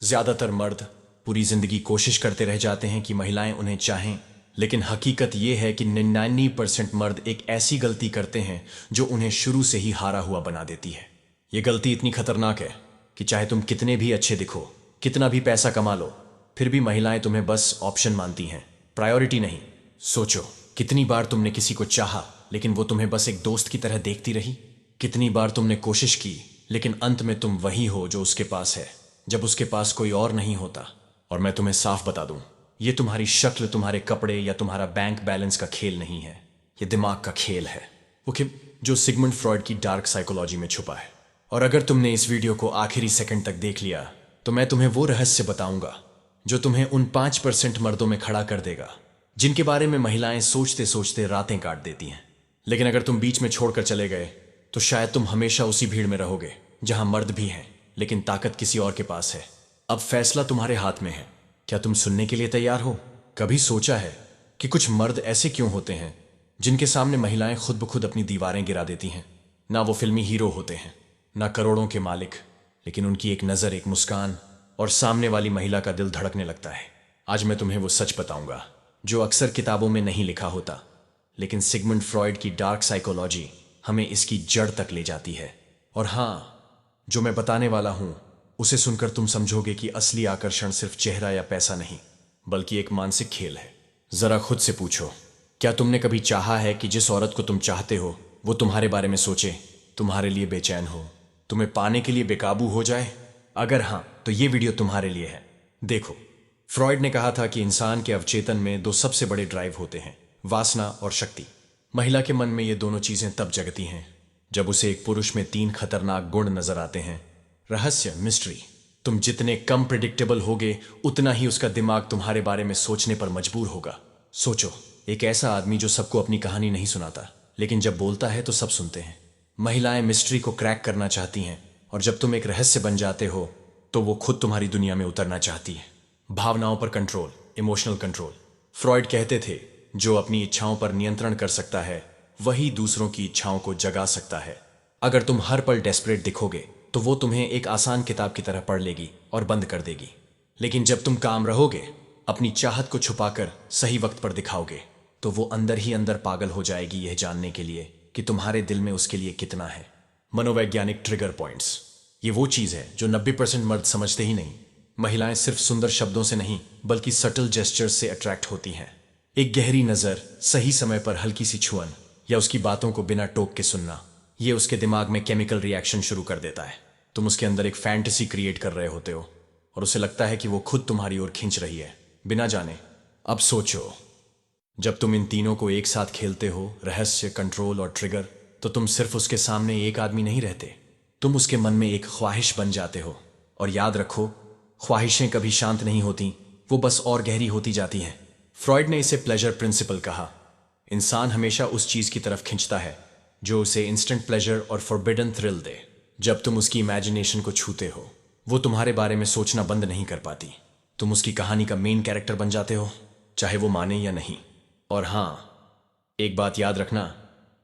ज्यादातर मर्द पूरी जिंदगी कोशिश करते रह जाते हैं कि महिलाएं उन्हें चाहें, लेकिन हकीकत यह है कि 99% मर्द एक ऐसी गलती करते हैं जो उन्हें शुरू से ही हारा हुआ बना देती है। यह गलती इतनी खतरनाक है कि चाहे तुम कितने भी अच्छे दिखो, कितना भी पैसा कमा लो, फिर भी महिलाएं तुम्हें बस ऑप्शन मानती हैं, प्रायोरिटी नहीं। सोचो, कितनी बार तुमने किसी को चाहा लेकिन वो तुम्हें बस एक दोस्त की तरह देखती रही। कितनी बार तुमने कोशिश की लेकिन अंत में तुम वही हो जो उसके पास है, जब उसके पास कोई और नहीं होता। और मैं तुम्हें साफ बता दूं, ये तुम्हारी शक्ल, तुम्हारे कपड़े या तुम्हारा बैंक बैलेंस का खेल नहीं है, ये दिमाग का खेल है, वो कि जो सिगमंड फ्रॉयड की डार्क साइकोलॉजी में छुपा है। और अगर तुमने इस वीडियो को आखिरी सेकंड तक देख लिया तो मैं तुम्हें वो रहस्य बताऊंगा जो तुम्हें उन 5% मर्दों में खड़ा कर देगा जिनके बारे में महिलाएं सोचते सोचते रातें काट देती हैं। लेकिन अगर तुम बीच में छोड़कर चले गए तो शायद तुम हमेशा उसी भीड़ में रहोगे जहां मर्द भी हैं लेकिन ताकत किसी और के पास है। अब फैसला तुम्हारे हाथ में है। क्या तुम सुनने के लिए तैयार हो? कभी सोचा है कि कुछ मर्द ऐसे क्यों होते हैं जिनके सामने महिलाएं खुद ब खुद अपनी दीवारें गिरा देती हैं? ना वो फिल्मी हीरो होते हैं, ना करोड़ों के मालिक, लेकिन उनकी एक नजर, एक मुस्कान और सामने वाली महिला का दिल धड़कने लगता है। आज मैं तुम्हें वो सच बताऊंगा जो अक्सर किताबों में नहीं लिखा होता, लेकिन सिगमंड फ्रॉयड की डार्क साइकोलॉजी हमें इसकी जड़ तक ले जाती है। और हाँ, जो मैं बताने वाला हूं उसे सुनकर तुम समझोगे कि असली आकर्षण सिर्फ चेहरा या पैसा नहीं, बल्कि एक मानसिक खेल है। जरा खुद से पूछो, क्या तुमने कभी चाहा है कि जिस औरत को तुम चाहते हो वो तुम्हारे बारे में सोचे, तुम्हारे लिए बेचैन हो, तुम्हें पाने के लिए बेकाबू हो जाए? अगर हां, तो ये वीडियो तुम्हारे लिए है। देखो, फ्रॉयड ने कहा था कि इंसान के अवचेतन में दो सबसे बड़े ड्राइव होते हैं, वासना और शक्ति। महिला के मन में ये दोनों चीजें तब जगती हैं जब उसे एक पुरुष में 3 खतरनाक गुण नजर आते हैं। रहस्य, मिस्ट्री। तुम जितने कम प्रिडिक्टेबल होगे उतना ही उसका दिमाग तुम्हारे बारे में सोचने पर मजबूर होगा। सोचो, एक ऐसा आदमी जो सबको अपनी कहानी नहीं सुनाता, लेकिन जब बोलता है तो सब सुनते हैं। महिलाएं मिस्ट्री को क्रैक करना चाहती हैं, और जब तुम एक रहस्य बन जाते हो तो वो खुद तुम्हारी दुनिया में उतरना चाहती है। भावनाओं पर कंट्रोल, इमोशनल कंट्रोल। फ्रॉयड कहते थे, जो अपनी इच्छाओं पर नियंत्रण कर सकता है वही दूसरों की इच्छाओं को जगा सकता है। अगर तुम हर पल डेस्परेट दिखोगे तो वो तुम्हें एक आसान किताब की तरह पढ़ लेगी और बंद कर देगी। लेकिन जब तुम काम रहोगे, अपनी चाहत को छुपाकर सही वक्त पर दिखाओगे, तो वो अंदर ही अंदर पागल हो जाएगी यह जानने के लिए कि तुम्हारे दिल में उसके लिए कितना है। मनोवैज्ञानिक ट्रिगर पॉइंट्स, ये वो चीज है जो 90% मर्द समझते ही नहीं। महिलाएं सिर्फ सुंदर शब्दों से नहीं बल्कि सटल जेस्चर्स से अट्रैक्ट होती हैं। एक गहरी नजर, सही समय पर हल्की सी छुअन या उसकी बातों को बिना टोक के सुनना, ये उसके दिमाग में केमिकल रिएक्शन शुरू कर देता है। तुम उसके अंदर एक फैंटेसी क्रिएट कर रहे होते हो और उसे लगता है कि वो खुद तुम्हारी ओर खींच रही है बिना जाने। अब सोचो, जब तुम इन तीनों को एक साथ खेलते हो, रहस्य, कंट्रोल और ट्रिगर, तो तुम सिर्फ उसके सामने एक आदमी नहीं रहते, तुम उसके मन में एक ख्वाहिश बन जाते हो। और याद रखो, ख्वाहिशें कभी शांत नहीं होती, वो बस और गहरी होती जाती हैं। फ्रॉयड ने इसे प्लेजर प्रिंसिपल कहा। इंसान हमेशा उस चीज की तरफ खिंचता है जो उसे इंस्टेंट प्लेजर और फॉरबिडन थ्रिल दे। जब तुम उसकी इमेजिनेशन को छूते हो, वो तुम्हारे बारे में सोचना बंद नहीं कर पाती। तुम उसकी कहानी का मेन कैरेक्टर बन जाते हो, चाहे वो माने या नहीं। और हां, एक बात याद रखना,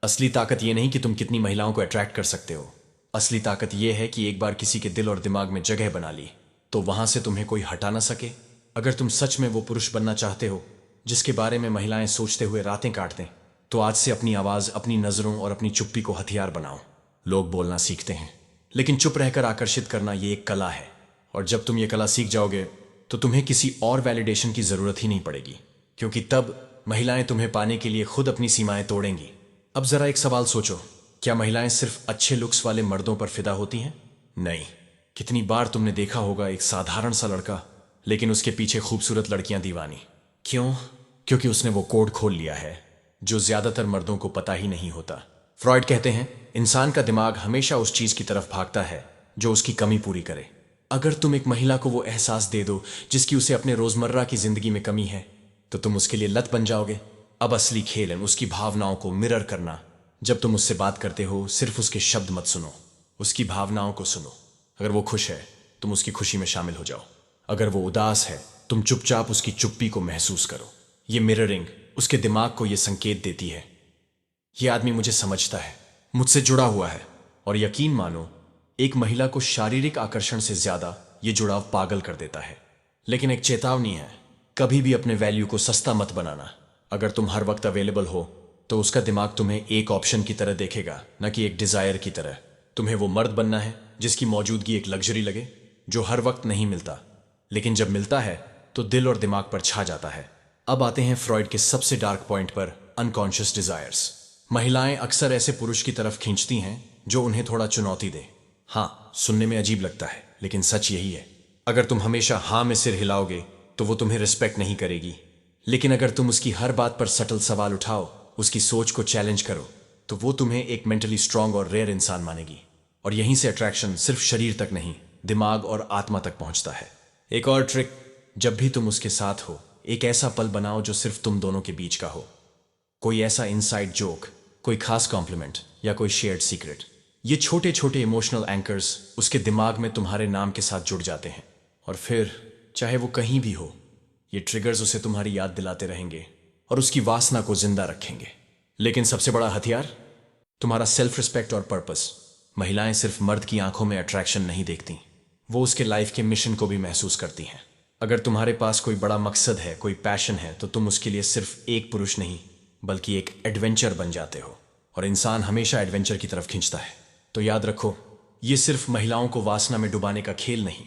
असली ताकत ये नहीं कि तुम कितनी महिलाओं को अट्रैक्ट कर सकते हो। असली ताकत यह है कि एक बार किसी के दिल और दिमाग में जगह बना ली तो वहां से तुम्हें कोई हटा ना सके। अगर तुम सच में वो पुरुष बनना चाहते हो जिसके बारे में महिलाएं सोचते हुए रातें काट दें, तो आज से अपनी आवाज, अपनी नजरों और अपनी चुप्पी को हथियार बनाओ। लोग बोलना सीखते हैं, लेकिन चुप रहकर आकर्षित करना ये एक कला है। और जब तुम ये कला सीख जाओगे तो तुम्हें किसी और वैलिडेशन की जरूरत ही नहीं पड़ेगी, क्योंकि तब महिलाएं तुम्हें पाने के लिए खुद अपनी सीमाएं तोड़ेंगी। अब जरा एक सवाल सोचो, क्या महिलाएं सिर्फ अच्छे लुक्स वाले मर्दों पर फिदा होती हैं? नहीं। कितनी बार तुमने देखा होगा एक साधारण सा लड़का, लेकिन उसके पीछे खूबसूरत लड़कियां दीवानी। क्यों? क्योंकि उसने वो कोड खोल लिया है जो ज्यादातर मर्दों को पता ही नहीं होता। फ्रॉयड कहते हैं, इंसान का दिमाग हमेशा उस चीज की तरफ भागता है जो उसकी कमी पूरी करे। अगर तुम एक महिला को वो एहसास दे दो जिसकी उसे अपने रोजमर्रा की जिंदगी में कमी है, तो तुम उसके लिए लत बन जाओगे। अब असली खेल है उसकी भावनाओं को मिरर करना। जब तुम उससे बात करते हो, सिर्फ उसके शब्द मत सुनो, उसकी भावनाओं को सुनो। अगर वो खुश है, तुम उसकी खुशी में शामिल हो जाओ। अगर वो उदास है, तुम चुपचाप उसकी चुप्पी को महसूस करो। ये मिररिंग उसके दिमाग को ये संकेत देती है, ये आदमी मुझे समझता है, मुझसे जुड़ा हुआ है। और यकीन मानो, एक महिला को शारीरिक आकर्षण से ज्यादा ये जुड़ाव पागल कर देता है। लेकिन एक चेतावनी है, कभी भी अपने वैल्यू को सस्ता मत बनाना। अगर तुम हर वक्त अवेलेबल हो तो उसका दिमाग तुम्हें एक ऑप्शन की तरह देखेगा, न कि एक डिजायर की तरह। तुम्हें वो मर्द बनना है जिसकी मौजूदगी एक लग्जरी लगे, जो हर वक्त नहीं मिलता, लेकिन जब मिलता है तो दिल और दिमाग पर छा जाता है। अब आते हैं फ्रॉइड के सबसे डार्क पॉइंट पर, अनकॉन्शियस डिजायर्स। महिलाएं अक्सर ऐसे पुरुष की तरफ खींचती हैं जो उन्हें थोड़ा चुनौती दे। हाँ, सुनने में अजीब लगता है, लेकिन सच यही है। अगर तुम हमेशा हाँ में सिर हिलाओगे तो वो तुम्हें रिस्पेक्ट नहीं करेगी, लेकिन अगर तुम उसकी हर बात पर सटल सवाल उठाओ, उसकी सोच को चैलेंज करो, तो वो तुम्हें एक मेंटली स्ट्रांग और रेयर इंसान मानेगी। और यहीं से अट्रैक्शन सिर्फ शरीर तक नहीं, दिमाग और आत्मा तक पहुंचता है। एक और ट्रिक, जब भी तुम उसके साथ हो, एक ऐसा पल बनाओ जो सिर्फ तुम दोनों के बीच का हो। कोई ऐसा इनसाइड जोक, कोई खास कॉम्प्लीमेंट या कोई शेयर्ड सीक्रेट। ये छोटे छोटे इमोशनल एंकर्स उसके दिमाग में तुम्हारे नाम के साथ जुड़ जाते हैं, और फिर चाहे वो कहीं भी हो, ये ट्रिगर्स उसे तुम्हारी याद दिलाते रहेंगे और उसकी वासना को जिंदा रखेंगे। लेकिन सबसे बड़ा हथियार, तुम्हारा सेल्फ रिस्पेक्ट और पर्पस। महिलाएं सिर्फ मर्द की आंखों में अट्रैक्शन नहीं देखती, वो उसके लाइफ के मिशन को भी महसूस करती हैं। अगर तुम्हारे पास कोई बड़ा मकसद है, कोई पैशन है, तो तुम उसके लिए सिर्फ एक पुरुष नहीं बल्कि एक एडवेंचर बन जाते हो। और इंसान हमेशा एडवेंचर की तरफ खींचता है। तो याद रखो, ये सिर्फ महिलाओं को वासना में डुबाने का खेल नहीं,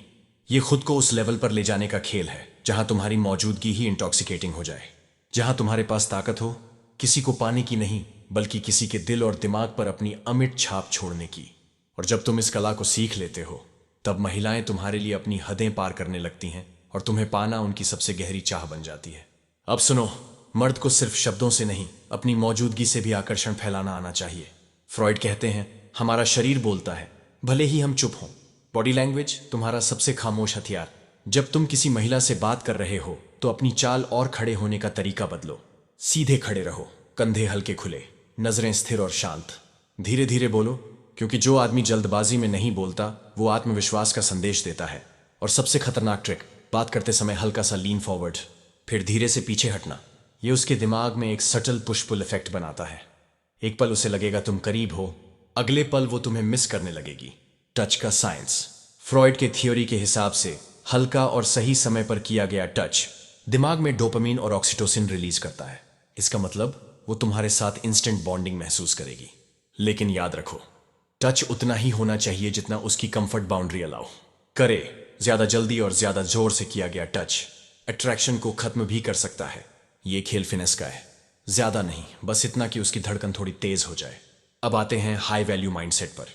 ये खुद को उस लेवल पर ले जाने का खेल है जहां तुम्हारी मौजूदगी ही इंटॉक्सिकेटिंग हो जाए, जहां तुम्हारे पास ताकत हो किसी को पाने की नहीं, बल्कि किसी के दिल और दिमाग पर अपनी अमिट छाप छोड़ने की। और जब तुम इस कला को सीख लेते हो, तब महिलाएं तुम्हारे लिए अपनी हदें पार करने लगती हैं और तुम्हें पाना उनकी सबसे गहरी चाह बन जाती है। अब सुनो, मर्द को सिर्फ शब्दों से नहीं, अपनी मौजूदगी से भी आकर्षण फैलाना आना चाहिए। फ्रॉइड कहते हैं, हमारा शरीर बोलता है, भले ही हम चुप हों। बॉडी लैंग्वेज तुम्हारा सबसे खामोश हथियार। जब तुम किसी महिला से बात कर रहे हो तो अपनी चाल और खड़े होने का तरीका बदलो। सीधे खड़े रहो, कंधे हल्के खुले, नजरें स्थिर और शांत। धीरे धीरे बोलो, क्योंकि जो आदमी जल्दबाजी में नहीं बोलता वो आत्मविश्वास का संदेश देता है। और सबसे खतरनाक ट्रिक, बात करते समय हल्का सा लीन फॉरवर्ड, फिर धीरे से पीछे हटना। ये उसके दिमाग में एक सटल पुश पुल इफेक्ट बनाता है। एक पल उसे लगेगा तुम करीब हो, अगले पल वो तुम्हें मिस करने लगेगी। टच का साइंस। फ्रॉइड के थ्योरी के हिसाब से हल्का और सही समय पर किया गया टच दिमाग में डोपामिन और ऑक्सीटोसिन रिलीज करता है। इसका मतलब वो तुम्हारे साथ इंस्टेंट बॉन्डिंग महसूस करेगी। लेकिन याद रखो, टच उतना ही होना चाहिए जितना उसकी कंफर्ट बाउंड्री अलाउ करे। ज्यादा जल्दी और ज्यादा जोर से किया गया टच अट्रैक्शन को खत्म भी कर सकता है। ये खेल फिनेस का है, ज्यादा नहीं, बस इतना कि उसकी धड़कन थोड़ी तेज हो जाए। अब आते हैं हाई वैल्यू माइंडसेट पर।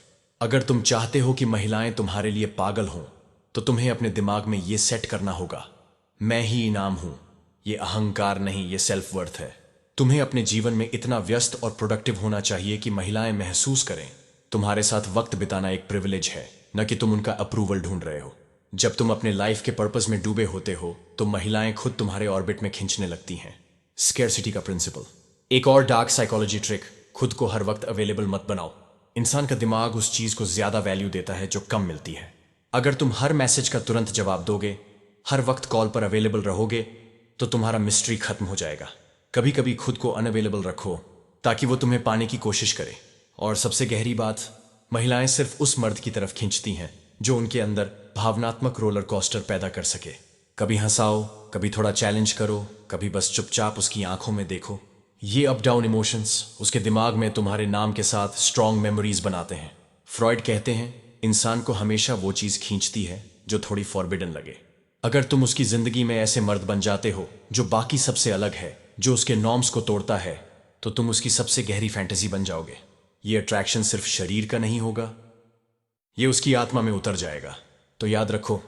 अगर तुम चाहते हो कि महिलाएं तुम्हारे लिए पागल हों, तो तुम्हें अपने दिमाग में यह सेट करना होगा, मैं ही इनाम हूं। यह अहंकार नहीं, यह सेल्फ वर्थ है। तुम्हें अपने जीवन में इतना व्यस्त और प्रोडक्टिव होना चाहिए कि महिलाएं महसूस करें तुम्हारे साथ वक्त बिताना एक प्रिविलेज है, न कि तुम उनका अप्रूवल ढूंढ रहे हो। जब तुम अपने लाइफ के पर्पस में डूबे होते हो तो महिलाएं खुद तुम्हारे ऑर्बिट में खींचने लगती हैं। स्केर्सिटी का प्रिंसिपल। एक और डार्क साइकोलॉजी ट्रिक, खुद को हर वक्त अवेलेबल मत बनाओ। इंसान का दिमाग उस चीज को ज्यादा वैल्यू देता है जो कम मिलती है। अगर तुम हर मैसेज का तुरंत जवाब दोगे, हर वक्त कॉल पर अवेलेबल रहोगे, तो तुम्हारा मिस्ट्री खत्म हो जाएगा। कभी कभी खुद को अनअवेलेबल रखो ताकि वो तुम्हें पाने की कोशिश करे। और सबसे गहरी बात, महिलाएं सिर्फ उस मर्द की तरफ खींचती हैं जो उनके अंदर भावनात्मक रोलर कोस्टर पैदा कर सके। कभी हंसाओ, कभी थोड़ा चैलेंज करो, कभी बस चुपचाप उसकी आंखों में देखो। ये अप डाउन इमोशंस उसके दिमाग में तुम्हारे नाम के साथ स्ट्रॉन्ग मेमोरीज बनाते हैं। फ्रॉइड कहते हैं, इंसान को हमेशा वो चीज खींचती है जो थोड़ी फॉरबिडन लगे। अगर तुम उसकी जिंदगी में ऐसे मर्द बन जाते हो जो बाकी सबसे अलग है, जो उसके नॉर्म्स को तोड़ता है, तो तुम उसकी सबसे गहरी फैंटेसी बन जाओगे। ये अट्रैक्शन सिर्फ शरीर का नहीं होगा, ये उसकी आत्मा में उतर जाएगा। तो याद रखो,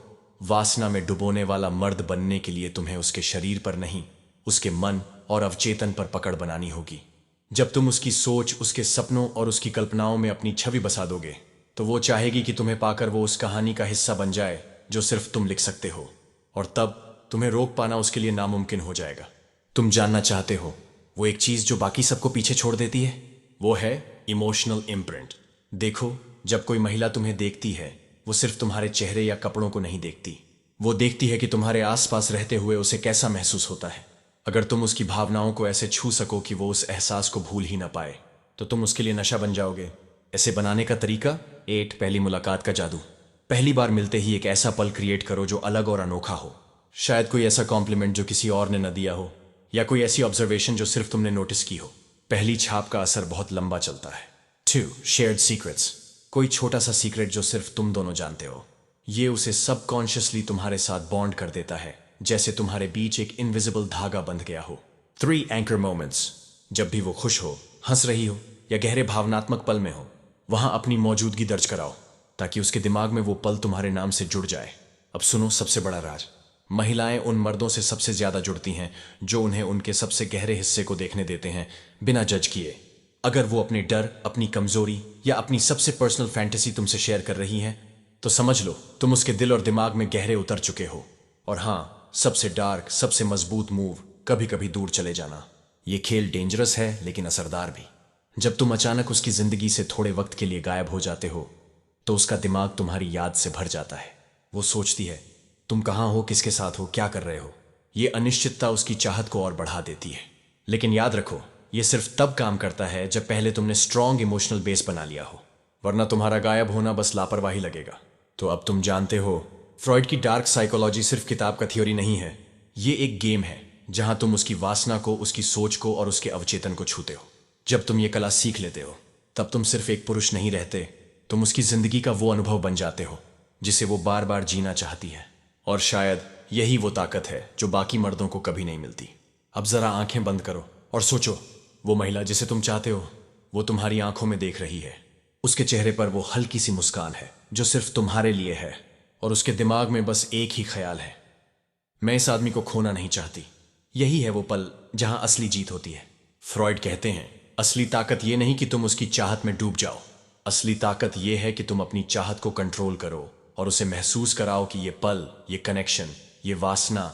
वासना में डुबोने वाला मर्द बनने के लिए तुम्हें उसके शरीर पर नहीं, उसके मन और अवचेतन पर पकड़ बनानी होगी। जब तुम उसकी सोच, उसके सपनों और उसकी कल्पनाओं में अपनी छवि बसा दोगे, तो वो चाहेगी कि तुम्हें पाकर वो उस कहानी का हिस्सा बन जाए जो सिर्फ तुम लिख सकते हो। और तब तुम्हें रोक पाना उसके लिए नामुमकिन हो जाएगा। तुम जानना चाहते हो वो एक चीज जो बाकी सबको पीछे छोड़ देती है? वो है इमोशनल इम्प्रिंट। देखो, जब कोई महिला तुम्हें देखती है, वो सिर्फ तुम्हारे चेहरे या कपड़ों को नहीं देखती, वो देखती है कि तुम्हारे आसपास रहते हुए उसे कैसा महसूस होता है। अगर तुम उसकी भावनाओं को ऐसे छू सको कि वो उस एहसास को भूल ही ना पाए, तो तुम उसके लिए नशा बन जाओगे। ऐसे बनाने का तरीका 8 पहली मुलाकात का जादू। पहली बार मिलते ही एक ऐसा पल क्रिएट करो जो अलग और अनोखा हो। शायद कोई ऐसा कॉम्प्लीमेंट जो किसी और ने न दिया हो, या कोई ऐसी ऑब्जर्वेशन जो सिर्फ तुमने नोटिस की हो। पहली छाप का असर बहुत लंबा चलता है। 2. Shared secrets. कोई छोटा सा सीक्रेट जो सिर्फ तुम दोनों जानते हो। ये उसे सबकॉन्शियसली तुम्हारे साथ बॉन्ड कर देता है, जैसे तुम्हारे बीच एक इनविजिबल धागा बंध गया हो। 3. Anchor moments. जब भी वो खुश हो, हंस रही हो या गहरे भावनात्मक पल में हो, वहां अपनी मौजूदगी दर्ज कराओ ताकि उसके दिमाग में वो पल तुम्हारे नाम से जुड़ जाए। अब सुनो सबसे बड़ा राज। महिलाएं उन मर्दों से सबसे ज्यादा जुड़ती हैं जो उन्हें उनके सबसे गहरे हिस्से को देखने देते हैं, बिना जज किए। अगर वो अपने डर, अपनी कमजोरी या अपनी सबसे पर्सनल फैंटेसी तुमसे शेयर कर रही है, तो समझ लो तुम उसके दिल और दिमाग में गहरे उतर चुके हो। और हाँ, सबसे डार्क, सबसे मजबूत मूव, कभी कभी दूर चले जाना। ये खेल डेंजरस है लेकिन असरदार भी। जब तुम अचानक उसकी जिंदगी से थोड़े वक्त के लिए गायब हो जाते हो, तो उसका दिमाग तुम्हारी याद से भर जाता है। वो सोचती है तुम कहाँ हो, किसके साथ हो, क्या कर रहे हो। ये अनिश्चितता उसकी चाहत को और बढ़ा देती है। लेकिन याद रखो, ये सिर्फ तब काम करता है जब पहले तुमने स्ट्रॉन्ग इमोशनल बेस बना लिया हो, वरना तुम्हारा गायब होना बस लापरवाही लगेगा। तो अब तुम जानते हो, फ्रॉइड की डार्क साइकोलॉजी सिर्फ किताब का थ्योरी नहीं है। ये एक गेम है जहां तुम उसकी वासना को, उसकी सोच को और उसके अवचेतन को छूते हो। जब तुम ये कला सीख लेते हो, तब तुम सिर्फ एक पुरुष नहीं रहते, तुम उसकी जिंदगी का वो अनुभव बन जाते हो जिसे वो बार बार जीना चाहती है। और शायद यही वो ताकत है जो बाकी मर्दों को कभी नहीं मिलती। अब जरा आंखें बंद करो और सोचो, वो महिला जिसे तुम चाहते हो, वो तुम्हारी आंखों में देख रही है। उसके चेहरे पर वो हल्की सी मुस्कान है जो सिर्फ तुम्हारे लिए है, और उसके दिमाग में बस एक ही ख्याल है, मैं इस आदमी को खोना नहीं चाहती। यही है वो पल जहां असली जीत होती है। फ्रॉइड कहते हैं, असली ताकत ये नहीं कि तुम उसकी चाहत में डूब जाओ, असली ताकत ये है कि तुम अपनी चाहत को कंट्रोल करो और उसे महसूस कराओ कि ये पल, ये कनेक्शन, ये वासना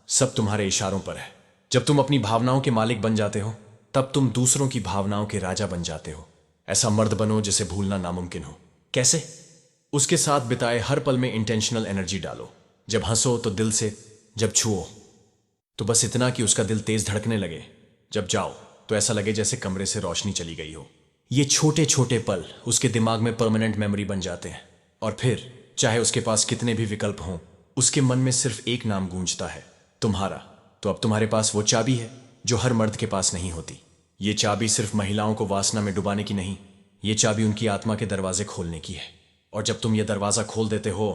सब तुम्हारे इशारों पर है। जब तुम अपनी भावनाओं के मालिक बन जाते हो, तब तुम दूसरों की भावनाओं के राजा बन जाते हो। ऐसा मर्द बनो जिसे भूलना नामुमकिन हो। कैसे? उसके साथ बिताए हर पल में इंटेंशनल एनर्जी डालो। जब हंसो तो दिल से, जब छुओ तो बस इतना कि उसका दिल तेज धड़कने लगे, जब जाओ तो ऐसा लगे जैसे कमरे से रोशनी चली गई हो। ये छोटे छोटे पल उसके दिमाग में परमानेंट मेमोरी बन जाते हैं, और फिर चाहे उसके पास कितने भी विकल्प हों, उसके मन में सिर्फ एक नाम गूंजता है, तुम्हारा। तो अब तुम्हारे पास वो चाबी है जो हर मर्द के पास नहीं होती। ये चाबी सिर्फ महिलाओं को वासना में डुबाने की नहीं, ये चाबी उनकी आत्मा के दरवाजे खोलने की है। और जब तुम ये दरवाजा खोल देते हो,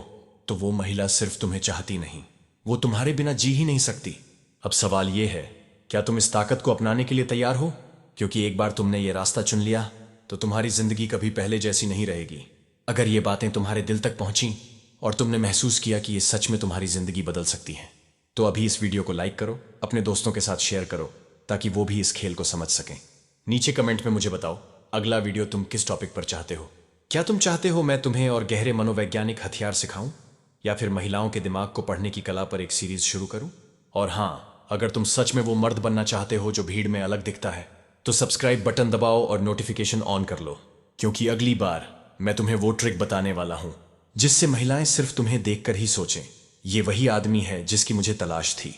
तो वो महिला सिर्फ तुम्हें चाहती नहीं, वो तुम्हारे बिना जी ही नहीं सकती। अब सवाल ये है, क्या तुम इस ताकत को अपनाने के लिए तैयार हो? क्योंकि एक बार तुमने ये रास्ता चुन लिया, तो तुम्हारी जिंदगी कभी पहले जैसी नहीं रहेगी। अगर ये बातें तुम्हारे दिल तक पहुंची और तुमने महसूस किया कि ये सच में तुम्हारी जिंदगी बदल सकती है, तो अभी इस वीडियो को लाइक करो, अपने दोस्तों के साथ शेयर करो, ताकि वो भी इस खेल को समझ सकें। नीचे कमेंट में मुझे बताओ, अगला वीडियो तुम किस टॉपिक पर चाहते हो। क्या तुम चाहते हो मैं तुम्हें और गहरे मनोवैज्ञानिक हथियार सिखाऊं, या फिर महिलाओं के दिमाग को पढ़ने की कला पर एक सीरीज शुरू करूं? और हाँ, अगर तुम सच में वो मर्द बनना चाहते हो जो भीड़ में अलग दिखता है, तो सब्सक्राइब बटन दबाओ और नोटिफिकेशन ऑन कर लो, क्योंकि अगली बार मैं तुम्हें वो ट्रिक बताने वाला हूं जिससे महिलाएं सिर्फ तुम्हें देखकर ही सोचें, ये वही आदमी है जिसकी मुझे तलाश थी।